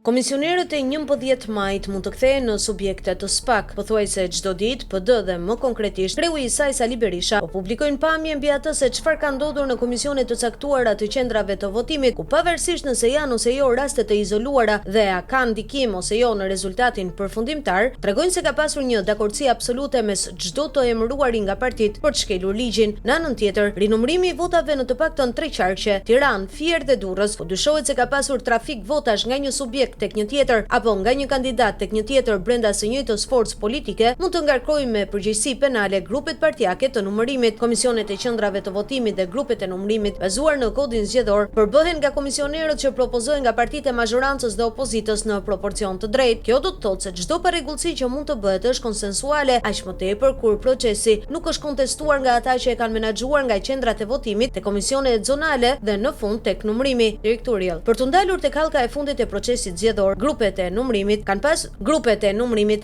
Komisionerët e 11 majit mund të kthehen në subjekte të SPAK. Pothuajse çdo ditë PD dhe më konkretisht kreu i saj Sali Berisha po publikojnë pamje mbi atë se çfarë ka ndodhur në komisione të caktuara të qendrave të votimit, ku pavarësisht nëse janë ose jo raste të izoluara dhe a kanë ndikim ose jo në rezultatin përfundimtar, tregojnë se ka pasur një dakordsi absolute mes çdo të emëruari nga partitë për të shkelur ligjin. Në anën tjetër, rinumërimi i votave në të paktën 3 qarqe, Tiranë, Fier dhe Durrës, po dyshohet se ka pasur trafik votash nga një subjekt tek një tjetër apo nga një kandidat tek një tjetër brenda së njëjtës forcë politike, mund të ngarkojë me përgjegjësi penale grupet partijake të numërimit. Komisionet e qendrave të votimit dhe grupet e numërimit bazuar në kodin zgjedhor përbëhen nga komisionerët që propozohen nga partitë e mazhorancës dhe opozitës në proporcion të drejtë. Kjo do të thotë se çdo parregullsi që mund të bëhet është konsensuale, aq më tepër kur procesi nuk është kontestuar nga ata që e kanë menaxhuar nga qendrat e votimit te komisionet zonale dhe në fund tek numërimi direktorial. Për të ndalur tek hallka e fundit e procesit zgjedhor, grupet e numërimit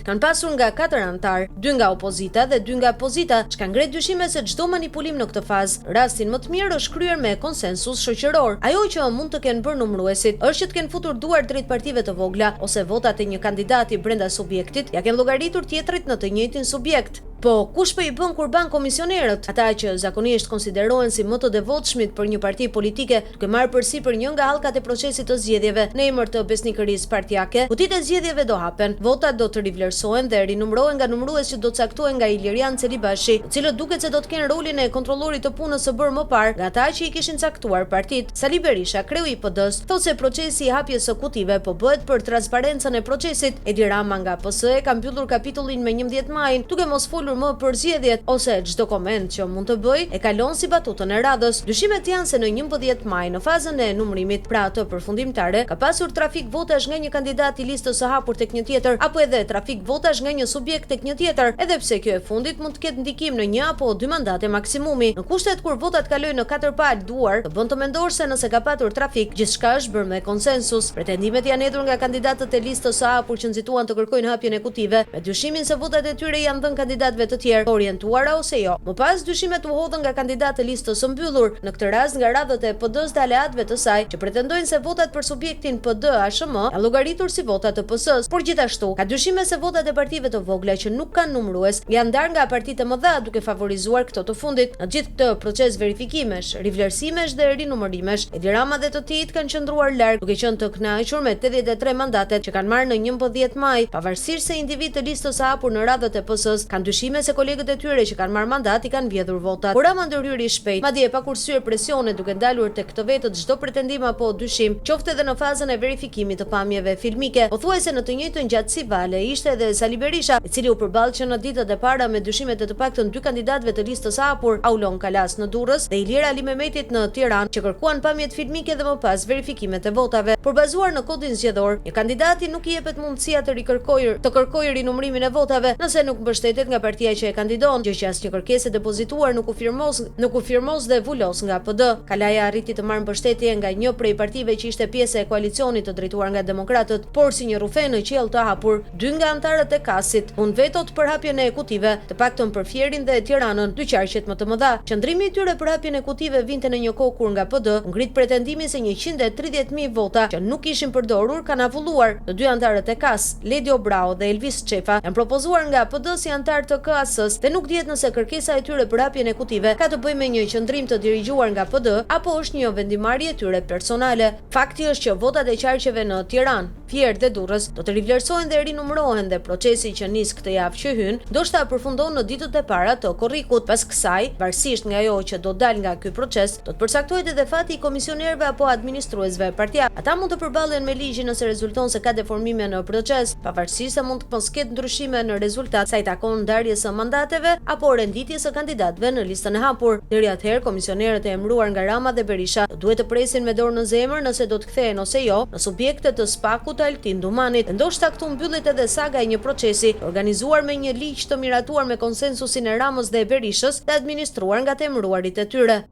kanë pasur nga 4 anëtar, 2 nga opozita dhe 2 nga pozita, çka ngret dyshime se çdo manipulim në këtë fazë. Rastin më të mirë është kryer me konsensus shoqëror. Ajo që mund të kenë bërë numëruesit është që të kenë futur duar drejt partive të vogla ose votat e një kandidati brenda subjektit ja kenë llogaritur tjetrit në të njëjtin subjekt. Po, kush po i bën kurban komisionerët? Ata që zakonisht konsiderohen si më të devotshmit për një parti politike, duke marrë përsipër një nga hallkat e procesit të zgjedhjeve në emër të besnikërisë partijake. Kutitë e zgjedhjeve do hapen, votat do të rivlerësohen dhe rinumërohen nga numërues që do të caktohen nga Ilirian Celibashi, të cilët duket se do të kenë rolin e kontrollorit të punës së bërë më parë nga ata që i kishin caktuar partitë. Sali Berisha, kreu i PD-s, thotë se procesi i hapjes së kutive po bëhet për transparencën e procesit. Edi Rama nga PS ka mbyllur kapitullin me 11 majin, duke mos folur më për zgjedhjet ose çdo koment që mund të bëj e kalon si batutën e radhës. Dyshimet janë se në 11 maj në fazën e numërimit, pra atë përfundimtare, ka pasur trafik votash nga një kandidat i listës së hapur tek një tjetër apo edhe trafik votash nga një subjekt tek një tjetër, edhe pse kjo e fundit mund të ketë ndikim në 1 apo 2 mandate maksimumi. Në kushtet kur votat kalojnë në 4 palë duar, të bën të mendosh se nëse ka patur trafik, gjithçka është bërë me konsensus. Pretendimet janë hedhur nga kandidatët e listës së hapur që nxituan të kërkojnë hapjen e kutive, me dyshimin se votat e tyre janë dhënë kandidatëve të tjerë, orientuara ose jo. Më pas dyshimet u hodhën nga kandidatë e listës së mbyllur, në këtë rast nga radhët e PD-s dhe aleatëve të saj, që pretendojnë se votat për subjektin PD-HM janë llogaritur si votat të PS-s, por gjithashtu ka dyshime se votat e partive të vogla që nuk kanë numërues janë ndarë nga partitë e mëdha, duke favorizuar këto të fundit. Në gjithë këtë proces verifikimesh, rivlerësimesh dhe rinumërimesh, Edi Rama dhe të tij kanë qëndruar larg, duke qenë të kënaqur me 83 mandatet që kanë marrë në 11 maj, pavarësisht se individ të listës së hapur në radhët e PS-s kanë dyshime se kolegët e tyre që kanë marrë mandat i kanë vjedhur votat. Por Rama ndërhyri shpejt, madje pa kursyer presione, duke ndalur tek të vetët çdo pretendim apo dyshim, qoftë edhe në fazën e verifikimit të pamjeve filmike. Pothuajse në të njëjtën gjatësi vale ishte edhe Sali Berisha, i cili u përballë në ditët e para me dyshimet e të paktën 2 kandidatëve të listës së hapur, Aulon Kalas në Durrës dhe Ilir Ali Mehmetit në Tiranë, që kërkuan pamjet filmike dhe më pas verifikimet e votave. Por bazuar në kodin zgjedhor, një kandidati nuk i jepet mundësia të kërkojë rinumërimin e votave nëse nuk mbështetet nga partia që e kandidon, gjë që asnjë kërkesë depozituar nuk u firmos dhe vulos nga PD. Kalaja arriti të marrë mbështetje nga një prej partive që ishte pjesë e koalicionit të drejtuar nga demokratët, por si një rufe në qiell të hapur, 2 nga anëtarët e Kasit mund vetot për hapjen e kutive, të paktën për Fierin dhe Tiranën, 2 qarqet më të mëdha. Qëndrimi i tyre për hapjen e kutive vinte në një kohë kur nga PD ngrit pretendimin se 130.000 vota që nuk ishin përdorur kanë avulluar. Të 2 anëtarët e Kas, Ledi Obrao dhe Elvis Çefa, janë propozuar nga PD si anëtar të KAS-s dhe nuk dihet nëse kërkesa e tyre për hapjen e kutive ka të bëjë me një qëndrim të dirigjuar nga PD apo është një vendimarrje e tyre personale. Fakti është që votat e qarqeve në Tiranë, Fier dhe Durrës do të rivlerësohen dhe rinumërohen dhe procesi që nis këtë javë që hyn ndoshta përfundon në ditët e para të korrikut. Pas kësaj, varësisht nga ajo që do dal nga ky proces, do të përcaktohet edhe fati i komisionerëve apo administruesve partia. Ata mund të përballen me ligjin nëse rezulton se ka deformime në proces, pavarësisht se mund të mos ketë ndryshime në rezultat sa i takon ndarjes së mandateve apo renditjes së kandidatëve në listën e hapur. Deri atëherë, komisionerët e emëruar nga Rama dhe Berisha duhet të presin me dorë në zemër nëse do të kthehen ose jo në subjekte të SPAK-ut të Altin Dumanit. Ndoshta këtu mbyllet edhe saga e një procesi organizuar me një ligj të miratuar me konsensusin e Ramës dhe Berishës dhe administruar nga të emëruarit e tyre.